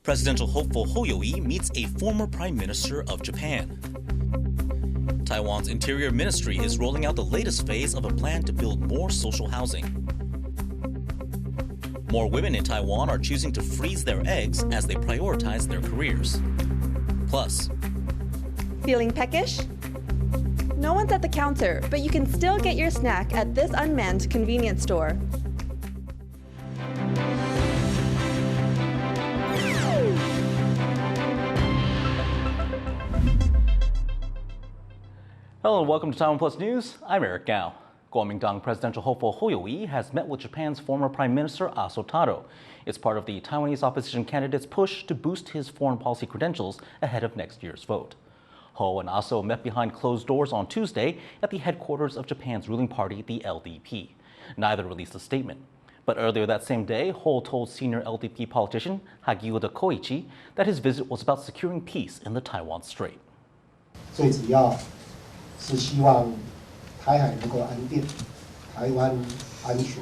Presidential hopeful Hou Yu-ih meets a former Prime Minister of Japan. Taiwan's Interior Ministry is rolling out the latest phase of a plan to build more social housing. More women in Taiwan are choosing to freeze their eggs as they prioritize their careers. Plus, feeling peckish? No one's at the counter, but you can still get your snack at this unmanned convenience store. hello and welcome to TaiwanPlus News. I'm Eric Gao. Kuomintang presidential hopeful Hou Yu-ih has met with Japan's former Prime Minister Taro. It's part of the Taiwanese opposition candidate's push to boost his foreign policy credentials ahead of next year's vote. Hou and Aso met behind closed doors on Tuesday at the headquarters of Japan's ruling party, the LDP. Neither released a statement. But earlier that same day, Hou told senior LDP politician Hagiuda Koichi that his visit was about securing peace in the Taiwan Strait. 最主要是希望台海能够安定，台湾安全，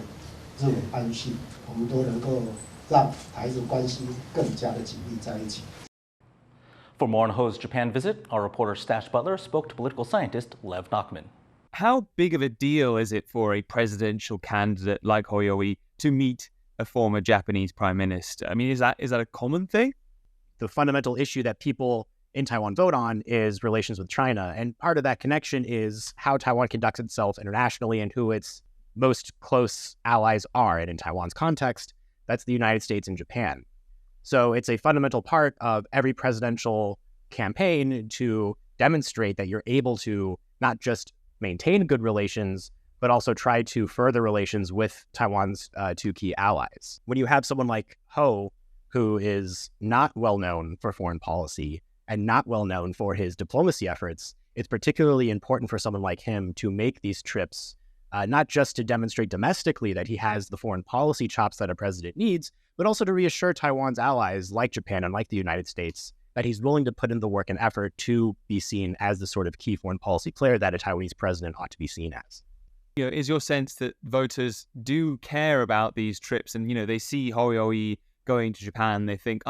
日本安心，我们都能够让台日关系更加的紧密在一起。 For more on Hou's Japan visit, our reporter Stash Butler spoke to political scientist Lev Nachman. How big of a deal is it for a presidential candidate like Hou Yu-ih to meet a former Japanese prime minister? I mean, is that a common thing? The fundamental issue that people in Taiwan vote on is relations with China. And part of that connection is how Taiwan conducts itself internationally and who its most close allies are. And in Taiwan's context, that's the United States and Japan. So it's a fundamental part of every presidential campaign to demonstrate that you're able to not just maintain good relations, but also try to further relations with Taiwan's two key allies. When you have someone like Hou, who is not well known for foreign policy, and not well known for his diplomacy efforts, it's particularly important for someone like him to make these trips, not just to demonstrate domestically that he has the foreign policy chops that a president needs, but also to reassure Taiwan's allies like Japan and like the United States that he's willing to put in the work and effort to be seen as the sort of key foreign policy player that a Taiwanese president ought to be seen as. You know, is your sense that voters do care about these trips and, they see Hou Yu-ih going to Japan, they think,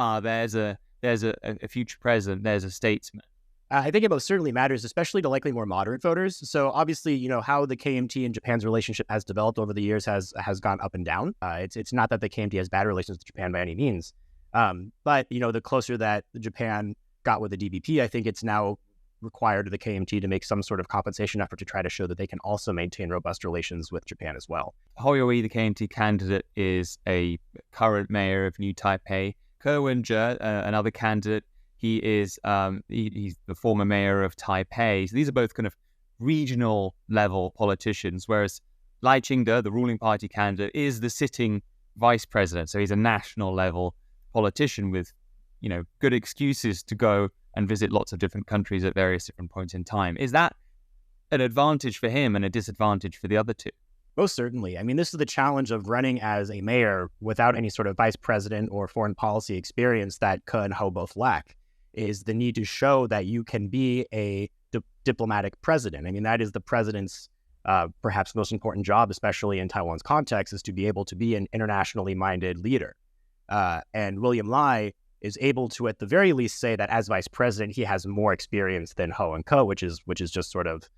there's a future president, there's a statesman? I think it most certainly matters, especially to likely more moderate voters. So obviously, how the KMT and Japan's relationship has developed over the years has gone up and down. It's not that the KMT has bad relations with Japan by any means. But, the closer that Japan got with the DPP, I think it's now required of the KMT to make some sort of compensation effort to try to show that they can also maintain robust relations with Japan as well. Hou Yu-ih, the KMT candidate, is a current mayor of New Taipei. Ko Wen-je, another candidate, he's the former mayor of Taipei. So these are both kind of regional level politicians, whereas Lichings, the ruling party candidate, is the sitting vice president. So he's a national level politician with, good excuses to go and visit lots of different countries at various different points in time. Is that an advantage for him and a disadvantage for the other two? Most certainly. I mean, this is the challenge of running as a mayor without any sort of vice president or foreign policy experience that Ko and Hou both lack, is the need to show that you can be a diplomatic president. I mean, that is the president's perhaps most important job, especially in Taiwan's context, is to be able to be an internationally minded leader. And William Lai is able to, at the very least, say that as vice president, he has more experience than Hou and Ko, which is just sort of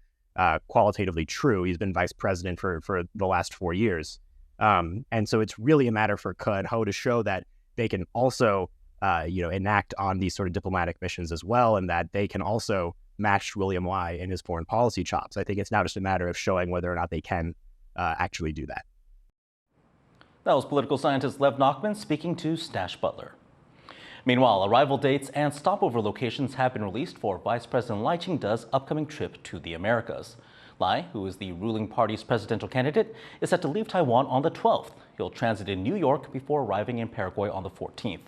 qualitatively true. He's been vice president for the last 4 years. And so it's really a matter for Ko and Hou to show that they can also, enact on these sort of diplomatic missions as well, and that they can also match William Lai in his foreign policy chops. I think it's now just a matter of showing whether or not they can actually do that. That was political scientist Lev Nachman speaking to Stash Butler. Meanwhile, arrival dates and stopover locations have been released for Vice President Lichings' upcoming trip to the Americas. Lai, who is the ruling party's presidential candidate, is set to leave Taiwan on the 12th. He'll transit in New York before arriving in Paraguay on the 14th.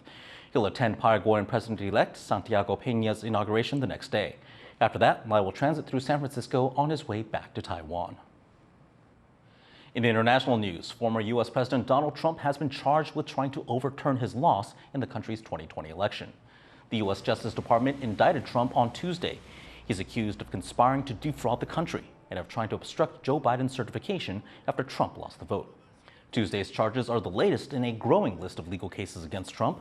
He'll attend Paraguayan President-elect Santiago Peña's inauguration the next day. After that, Lai will transit through San Francisco on his way back to Taiwan. In international news, former U.S. President Donald Trump has been charged with trying to overturn his loss in the country's 2020 election. The U.S. Justice Department indicted Trump on Tuesday. He's accused of conspiring to defraud the country and of trying to obstruct Joe Biden's certification after Trump lost the vote. Tuesday's charges are the latest in a growing list of legal cases against Trump.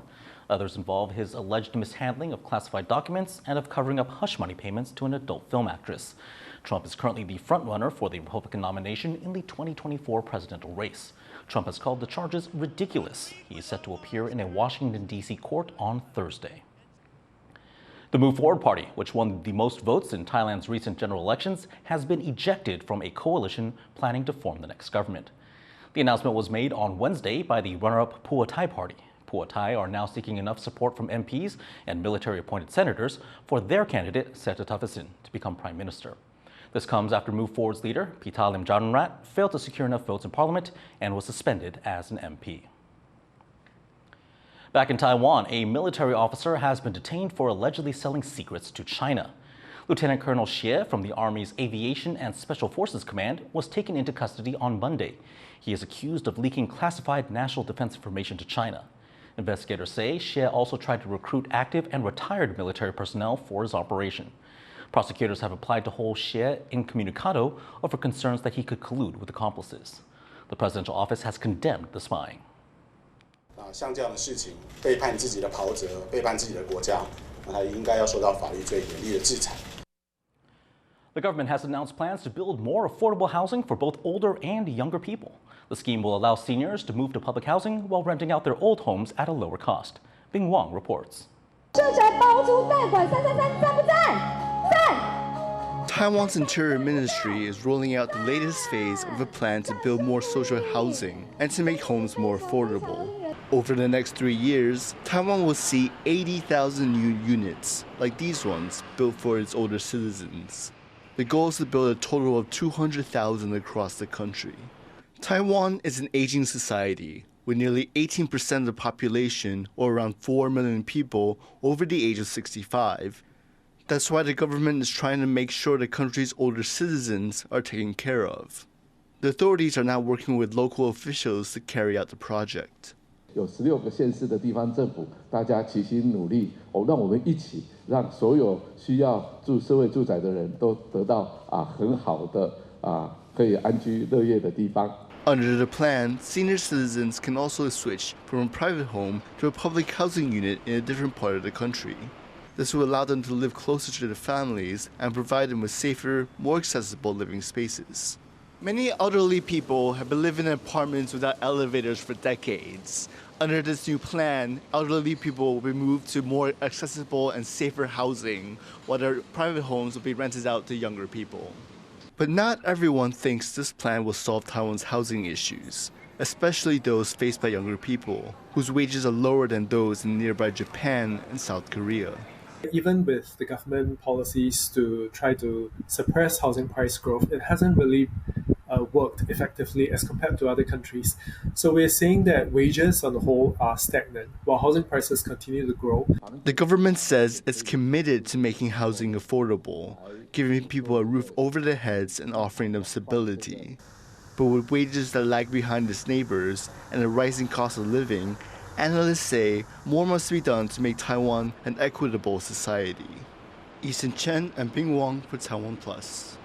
Others involve his alleged mishandling of classified documents and of covering up hush money payments to an adult film actress. Trump is currently the frontrunner for the Republican nomination in the 2024 presidential race. Trump has called the charges ridiculous. He is set to appear in a Washington, D.C. court on Thursday. The Move Forward Party, which won the most votes in Thailand's recent general elections, has been ejected from a coalition planning to form the next government. The announcement was made on Wednesday by the runner-up Phua Thai Party. Phua Thai are now seeking enough support from MPs and military-appointed senators for their candidate, Seththuphasin, to become prime minister. This comes after Move Forward's leader, Pita Limjaroenrat, failed to secure enough votes in parliament and was suspended as an MP. Back in Taiwan, a military officer has been detained for allegedly selling secrets to China. Lieutenant Colonel Xie from the Army's Aviation and Special Forces Command was taken into custody on Monday. He is accused of leaking classified national defense information to China. Investigators say Xie also tried to recruit active and retired military personnel for his operation. Prosecutors have applied to hold Xie incommunicado over concerns that he could collude with accomplices. The presidential office has condemned the spying. 像这样的事情，背叛自己的袍泽，背叛自己的国家，他应该要受到法律最严厉的制裁。 The government has announced plans to build more affordable housing for both older and younger people. The scheme will allow seniors to move to public housing while renting out their old homes at a lower cost. Bing Wang reports. Taiwan's Interior Ministry is rolling out the latest phase of a plan to build more social housing and to make homes more affordable. Over the next 3 years, Taiwan will see 80,000 new units, like these ones, built for its older citizens. The goal is to build a total of 200,000 across the country. Taiwan is an aging society, with nearly 18% of the population, or around 4 million people, over the age of 65. That's why the government is trying to make sure the country's older citizens are taken care of. The authorities are now working with local officials to carry out the project. 有16个县市的地方政府，大家齐心努力，让我们一起让所有需要住社会住宅的人都得到很好的可以安居乐业的地方。 Under the plan, senior citizens can also switch from a private home to a public housing unit in a different part of the country. This will allow them to live closer to their families and provide them with safer, more accessible living spaces. Many elderly people have been living in apartments without elevators for decades. Under this new plan, elderly people will be moved to more accessible and safer housing, while their private homes will be rented out to younger people. But not everyone thinks this plan will solve Taiwan's housing issues, especially those faced by younger people, whose wages are lower than those in nearby Japan and South Korea. Even with the government policies to try to suppress housing price growth, it hasn't really worked effectively as compared to other countries. So we're seeing that wages on the whole are stagnant, while housing prices continue to grow. The government says it's committed to making housing affordable, giving people a roof over their heads and offering them stability. But with wages that lag behind its neighbors and a rising cost of living, analysts say more must be done to make Taiwan an equitable society. Eason Chen and Bing Wang for TaiwanPlus.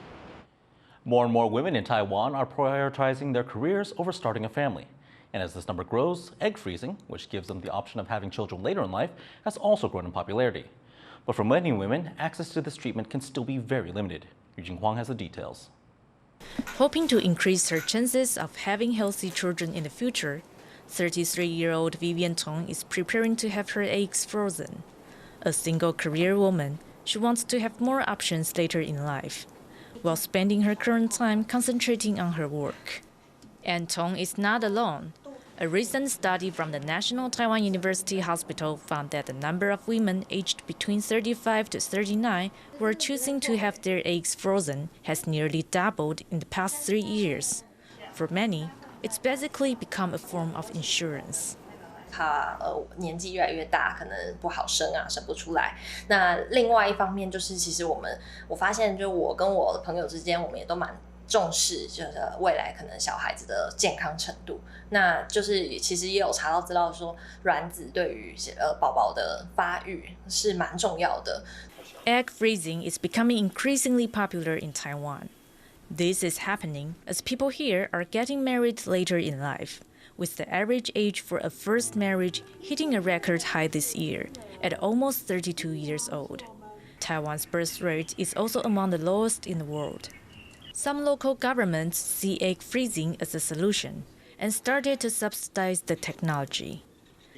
More and more women in Taiwan are prioritizing their careers over starting a family. And as this number grows, egg freezing, which gives them the option of having children later in life, has also grown in popularity. But for many women, access to this treatment can still be very limited. Yujing Huang has the details. Hoping to increase her chances of having healthy children in the future, 33-year-old Vivian Tong is preparing to have her eggs frozen. A single career woman, she wants to have more options later in life, while spending her current time concentrating on her work. And Tong is not alone. A recent study from the National Taiwan University Hospital found that the number of women aged between 35 to 39 who are choosing to have their eggs frozen has nearly doubled in the past 3 years. For many, it's basically become a form of insurance. 他年纪越来越大，可能不好生啊，生不出来。那另外一方面就是，其实我发现，就我跟我的朋友之间，我们也都蛮重视，就是未来可能小孩子的健康程度。那就是其实也有查到资料说，卵子对于宝宝的发育是蛮重要的。Egg freezing is becoming increasingly popular in Taiwan. This is happening as people here are getting married later in life, with the average age for a first marriage hitting a record high this year at almost 32 years old. Taiwan's birth rate is also among the lowest in the world. Some local governments see egg freezing as a solution and started to subsidize the technology.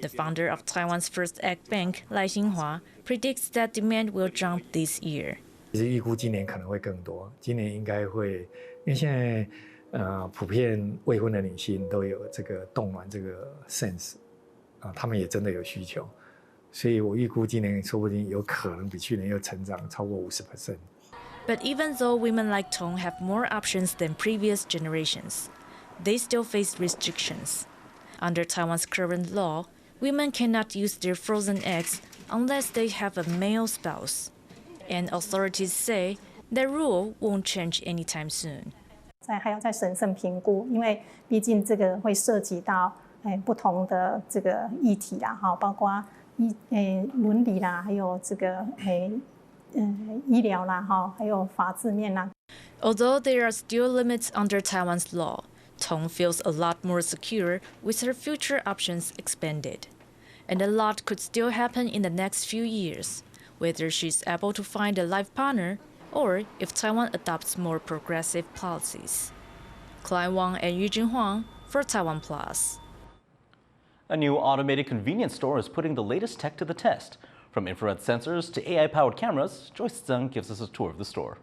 The founder of Taiwan's first egg bank, Lichings, predicts that demand will jump this year. 其实预估今年可能会更多，今年应该会，因为现在普遍未婚的女性都有这个冻卵这个 sense 她们也真的有需求，所以我预估今年说不定有可能比去年又成长超过50%。But even though women like Tong have more options than previous generations, they still face restrictions. Under Taiwan's current law, women cannot use their frozen eggs unless they have a male spouse. And authorities say that rule won't change anytime soon. 还要再审慎评估，因为毕竟这个会涉及到不同的这个议题啦，哈，包括伦理啦，还有这个医疗啦，哈，还有法治面啦。Although there are still limits under Taiwan's law, Tong feels a lot more secure with her future options expanded. And a lot could still happen in the next few years, whether she's able to find a life partner or if Taiwan adopts more progressive policies. Clive Wang and Eugene Huang for TaiwanPlus. A new automated convenience store is putting the latest tech to the test. From infrared sensors to AI-powered cameras, Joyce Zeng gives us a tour of the store.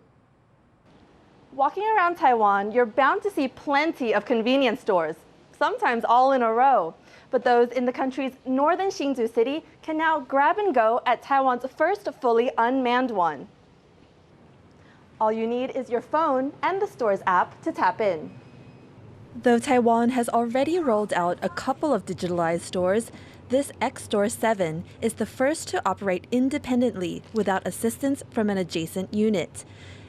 Walking around Taiwan, you're bound to see plenty of convenience stores, sometimes all in a row. But those in the country's northern Hsinchu city can now grab and go at Taiwan's first fully unmanned one. All you need is your phone and the store's app to tap in. Though Taiwan has already rolled out a couple of digitalized stores, this X-Store 7 is the first to operate independently without assistance from an adjacent unit.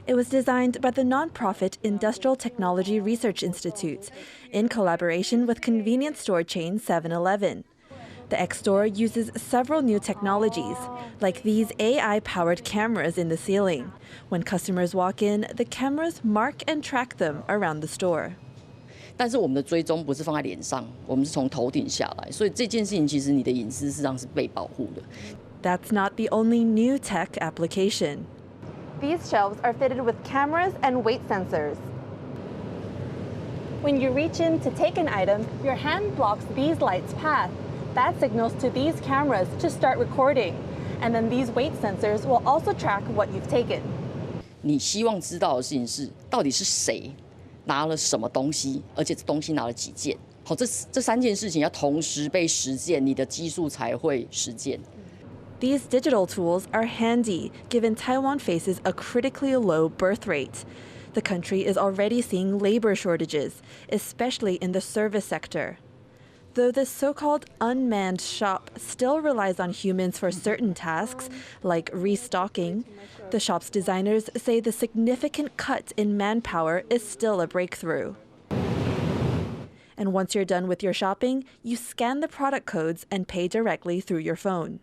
It was designed by the nonprofit Industrial Technology Research Institute in collaboration with convenience store chain 7-Eleven. The X-Store uses several new technologies, like these AI-powered cameras in the ceiling. When customers walk in, the cameras mark and track them around the store. 但是我们的追踪不是放在脸上，我们是从头顶下来，所以这件事情其实你的隐私实际上是被保护的。That's not the only new tech application. These shelves are fitted with cameras and weight sensors. When you reach in to take an item, your hand blocks these lights' path. That signals to these cameras to start recording. And then these weight sensors will also track what you've taken. 你希望知道的事情是，到底是谁拿了什么东西，而且这东西拿了几件。好，这三件事情要同时被实践，你的技术才会实践。These digital tools are handy, given Taiwan faces a critically low birth rate. The country is already seeing labor shortages, especially in the service sector. Though this so-called unmanned shop still relies on humans for certain tasks, like restocking, the shop's designers say the significant cut in manpower is still a breakthrough. And once you're done with your shopping, you scan the product codes and pay directly through your phone.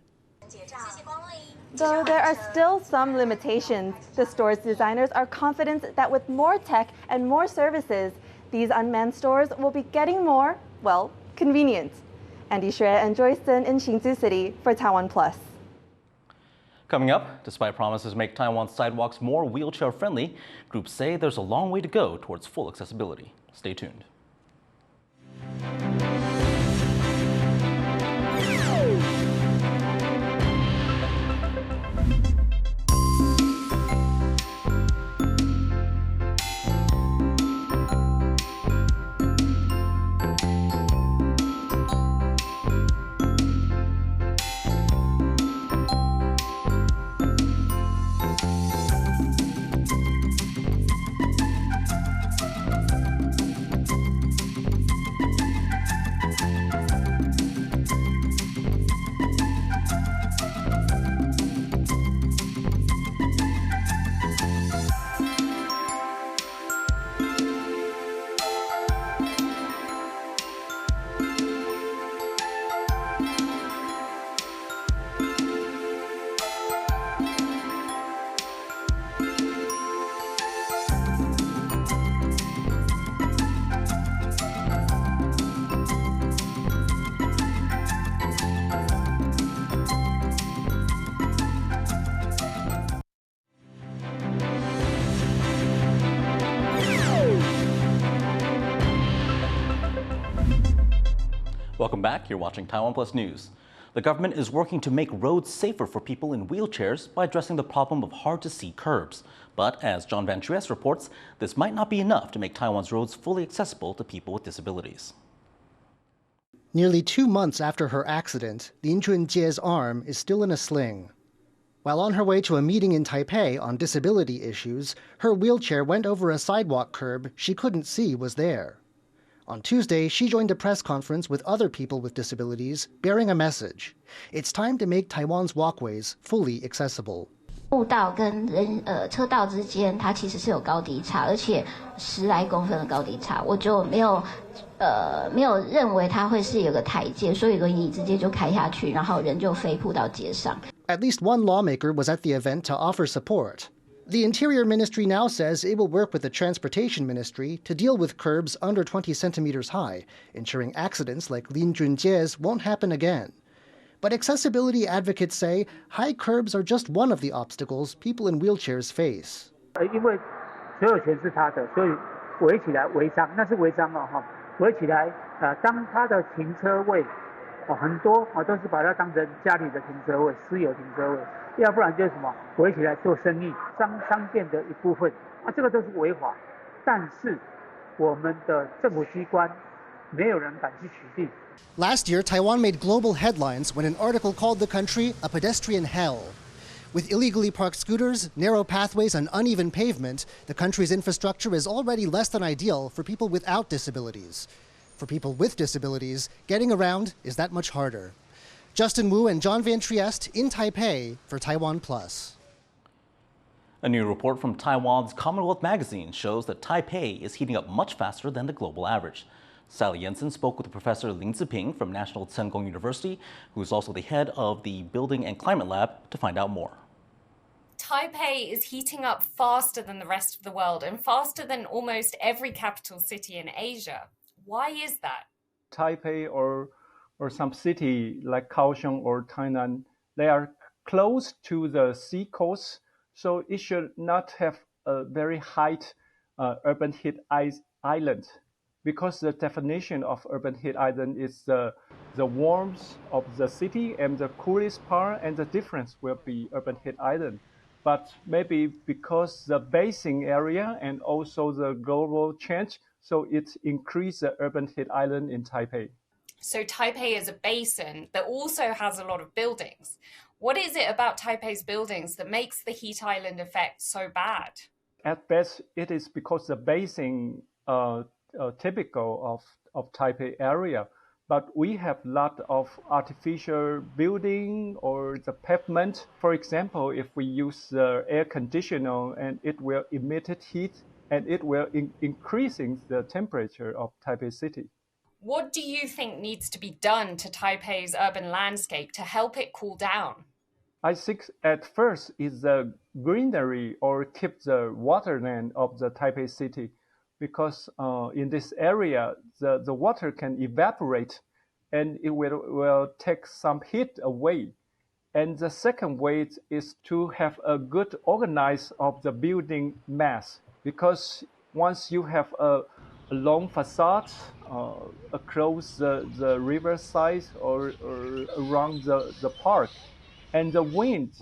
Though there are still some limitations, the store's designers are confident that with more tech and more services, these unmanned stores will be getting more, well, convenient. Andy Xue and Joyce Zhen in Hsinchu City for TaiwanPlus. Coming up, despite promises to make Taiwan's sidewalks more wheelchair-friendly, groups say there's a long way to go towards full accessibility. Stay tuned. Welcome back. You're watching TaiwanPlus News. The government is working to make roads safer for people in wheelchairs by addressing the problem of hard-to-see curbs. But as John Van Trieste reports, this might not be enough to make Taiwan's roads fully accessible to people with disabilities. Nearly 2 months after her accident, Lin Junjie's arm is still in a sling. While on her way to a meeting in Taipei on disability issues, her wheelchair went over a sidewalk curb she couldn't see was there. On Tuesday, she joined a press conference with other people with disabilities, bearing a message. It's time to make Taiwan's walkways fully accessible. 步道跟车道之间，它其实是有高低差，而且10来公分的高低差，我就没有认为它会是有个台阶，所以轮椅直接就开下去，然后人就飞扑到街上。At least one lawmaker was at the event to offer support. The Interior Ministry now says it will work with the Transportation Ministry to deal with curbs under 20 centimeters high, ensuring accidents like Lin Junjie's won't happen again. But accessibility advocates say high curbs are just one of the obstacles people in wheelchairs face. 因为所有权是他的，所以围起来违章，那是违章哦哈。围起来，当他的停车位，很多都是把它当成家里的停车位、私有停车位，要不然就是什么围起来做生意，商店的一部分，这个都是违法。但是我们的政府机关没有人敢去取缔。Last year, Taiwan made global headlines when an article called the country a pedestrian hell. With illegally parked scooters, narrow pathways, and uneven pavement, the country's infrastructure is already less than ideal for people without disabilities. For people with disabilities, getting around is that much harder. Justin Wu and John Van Trieste in Taipei for TaiwanPlus. A new report from Taiwan's Commonwealth magazine shows that Taipei is heating up much faster than the global average. Sally Jensen spoke with Professor Lin Ziping from National Tsen Kung University, who is also the head of the Building and Climate Lab, to find out more. Taipei is heating up faster than the rest of the world and faster than almost every capital city in Asia. Why is that? Taipei or some city like Kaohsiung or Tainan, they are close to the sea coast, so it should not have a very high urban heat island, because the definition of urban heat island is the warmth of the city and the coolest part, and the difference will be urban heat island. But maybe because the basin area and also the global change, so it increased the urban heat island in Taipei. So Taipei is a basin that also has a lot of buildings. What is it about Taipei's buildings that makes the heat island effect so bad? At best, it is because the basin typical of Taipei area, but we have a lot of artificial building or the pavement. For example, if we use the air conditioner, and it will emit heat, and it will increasing the temperature of Taipei city. What do you think needs to be done to Taipei's urban landscape to help it cool down? I think at first is the greenery or keep the waterland of the Taipei city, because in this area, the water can evaporate and it will take some heat away. And the second way is to have a good organize of the building mass, because once you have a long facade across the riverside or around the park, and the wind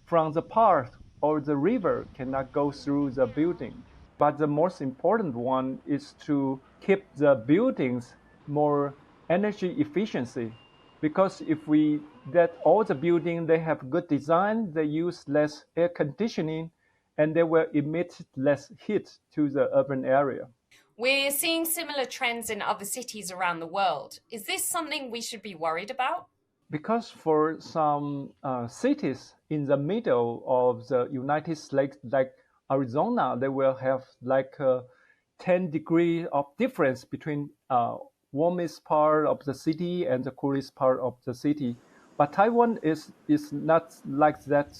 from the park or the river cannot go through the building. But the most important one is to keep the buildings more energy efficiency, because if we get all the buildings, they have good design, they use less air conditioning, and they will emit less heat to the urban area. We're seeing similar trends in other cities around the world. Is this something we should be worried about? Because for some cities in the middle of the United States, like Arizona, they will have like 10 degrees of difference between warmest part of the city and the coolest part of the city. But Taiwan is not like that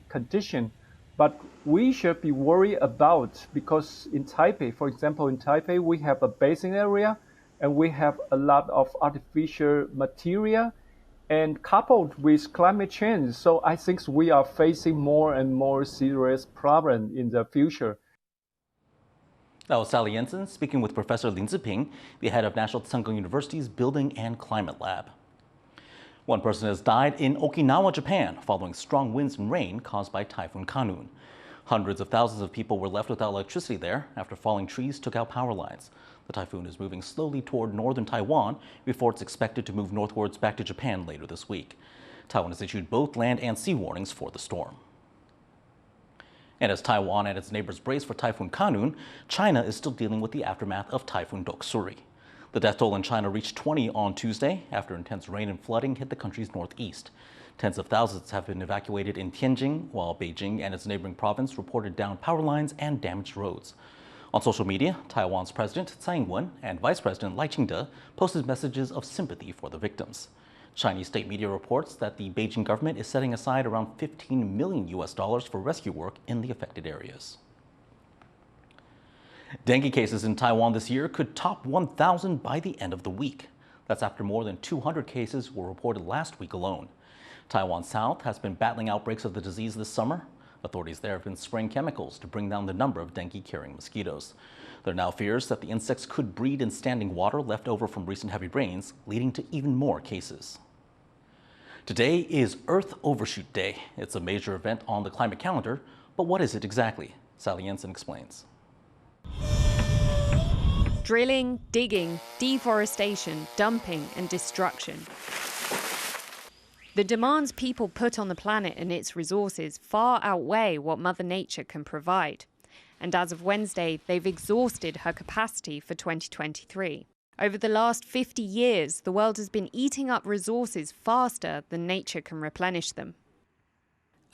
condition. But we should be worried about, because in Taipei, for example, in Taipei, we have a basin area and we have a lot of artificial material, and coupled with climate change. So I think we are facing more and more serious problems in the future. That was Sally Jensen speaking with Professor Lin Ziping, the head of National Tsinghua University's Building and Climate Lab. One person has died in Okinawa, Japan, following strong winds and rain caused by Typhoon Kanun. Hundreds of thousands of people were left without electricity there after falling trees took out power lines. The typhoon is moving slowly toward northern Taiwan before it's expected to move northwards back to Japan later this week. Taiwan has issued both land and sea warnings for the storm. And as Taiwan and its neighbors brace for Typhoon Kanun, China is still dealing with the aftermath of Typhoon Doksuri. The death toll in China reached 20 on Tuesday after intense rain and flooding hit the country's northeast. Tens of thousands have been evacuated in Tianjin, while Beijing and its neighboring province reported downed power lines and damaged roads. On social media, Taiwan's President Tsai Ing-wen and Vice President Lichings posted messages of sympathy for the victims. Chinese state media reports that the Beijing government is setting aside around $15 million for rescue work in the affected areas. Dengue cases in Taiwan this year could top 1,000 by the end of the week. That's after more than 200 cases were reported last week alone. Taiwan South has been battling outbreaks of the disease this summer. Authorities there have been spraying chemicals to bring down the number of dengue-carrying mosquitoes. There are now fears that the insects could breed in standing water left over from recent heavy rains, leading to even more cases. Today is Earth Overshoot Day. It's a major event on the climate calendar, but what is it exactly? Sally Jensen explains. Drilling, digging, deforestation, dumping, and destruction. The demands people put on the planet and its resources far outweigh what Mother Nature can provide. And as of Wednesday, they've exhausted her capacity for 2023. Over the last 50 years, the world has been eating up resources faster than nature can replenish them.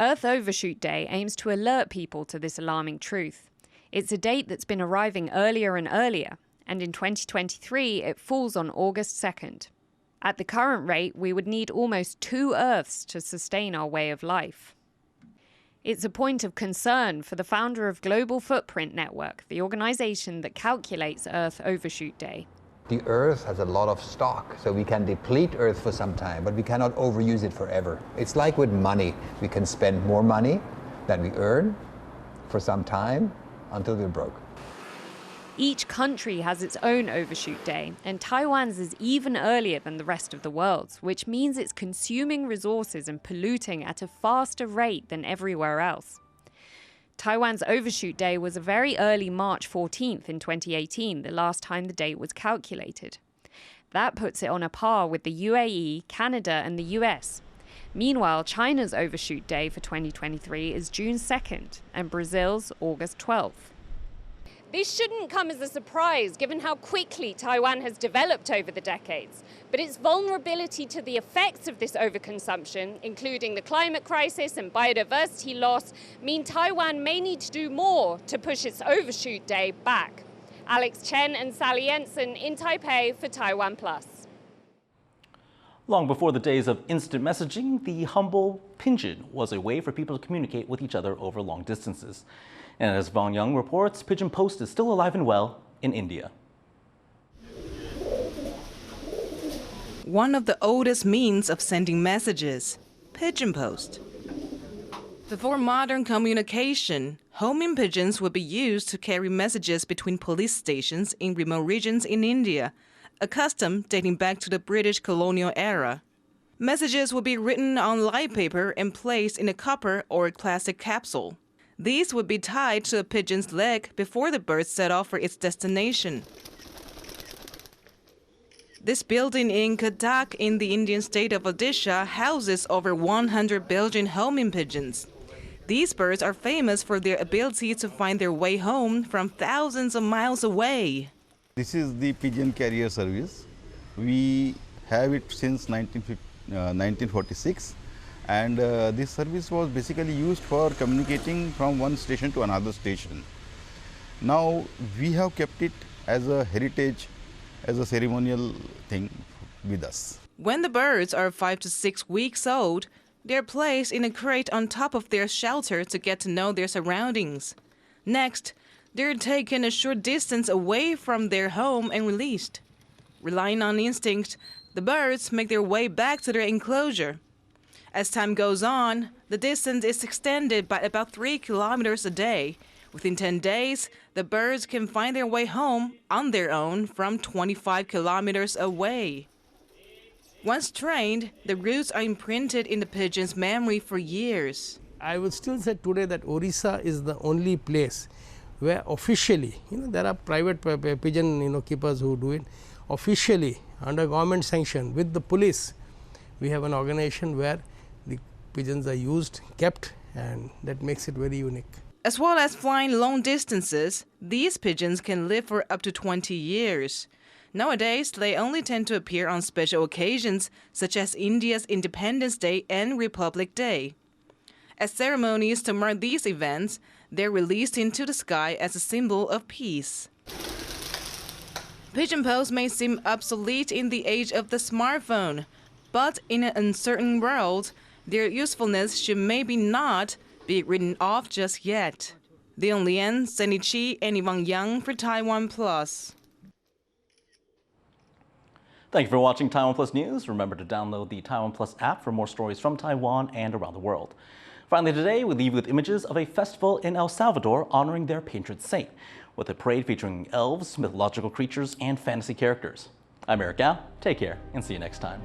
Earth Overshoot Day aims to alert people to this alarming truth. It's a date that's been arriving earlier and earlier, and in 2023 it falls on August 2nd. At the current rate, we would need almost 2 Earths to sustain our way of life. It's a point of concern for the founder of Global Footprint Network, the organization that calculates Earth Overshoot Day. The Earth has a lot of stock, so we can deplete Earth for some time, but we cannot overuse it forever. It's like with money. We can spend more money than we earn for some time until we're broke. Each country has its own Overshoot Day, and Taiwan's is even earlier than the rest of the world's, which means it's consuming resources and polluting at a faster rate than everywhere else. Taiwan's Overshoot Day was a very early March 14th in 2018, the last time the date was calculated. That puts it on a par with the UAE, Canada, and the US. Meanwhile, China's Overshoot Day for 2023 is June 2nd, and Brazil's August 12th. This shouldn't come as a surprise, given how quickly Taiwan has developed over the decades. But its vulnerability to the effects of this overconsumption, including the climate crisis and biodiversity loss, mean Taiwan may need to do more to push its Overshoot Day back. Alex Chen and Sally Jensen in Taipei for TaiwanPlus. Long before the days of instant messaging, the humble pigeon was a way for people to communicate with each other over long distances. And as Vong Young reports, Pigeon Post is still alive and well in India. One of the oldest means of sending messages, Pigeon Post. Before modern communication, homing pigeons would be used to carry messages between police stations in remote regions in India, a custom dating back to the British colonial era. Messages would be written on light paper and placed in a copper or plastic capsule. These would be tied to a pigeon's leg before the bird set off for its destination. This building in Cuttack in the Indian state of Odisha houses over 100 Belgian homing pigeons. These birds are famous for their ability to find their way home from thousands of miles away. This is the pigeon carrier service. We have it since 1946. And this service was basically used for communicating from one station to another station. Now we have kept it as a heritage, as a ceremonial thing with us. When the birds are 5 to 6 weeks old, they're placed in a crate on top of their shelter to get to know their surroundings. Next, they're taken a short distance away from their home and released. Relying on instinct, the birds make their way back to their enclosure. As time goes on, the distance is extended by about 3 kilometers a day, Within 10 days, the birds can find their way home on their own from 25 kilometers away. Once trained, the routes are imprinted in the pigeon's memory for years. I would still say today that Orissa is the only place where officially, there are private pigeon keepers who do it. Officially, under government sanction with the police, we have an organization where the pigeons are used, kept, and that makes it very unique. As well as flying long distances, these pigeons can live for up to 20 years. Nowadays, they only tend to appear on special occasions, such as India's Independence Day and Republic Day. At ceremonies to mark these events, they're released into the sky as a symbol of peace. Pigeon Post may seem obsolete in the age of the smartphone, but in an uncertain world, their usefulness should maybe not be written off just yet. Dion Lien, Sunny Chi, and Yvonne Yang for TaiwanPlus. Thank you for watching TaiwanPlus News. Remember to download the TaiwanPlus app for more stories from Taiwan and around the world. Finally today, we leave you with images of a festival in El Salvador honoring their patron saint, with a parade featuring elves, mythological creatures, and fantasy characters. I'm Eric Gao. Take care and see you next time.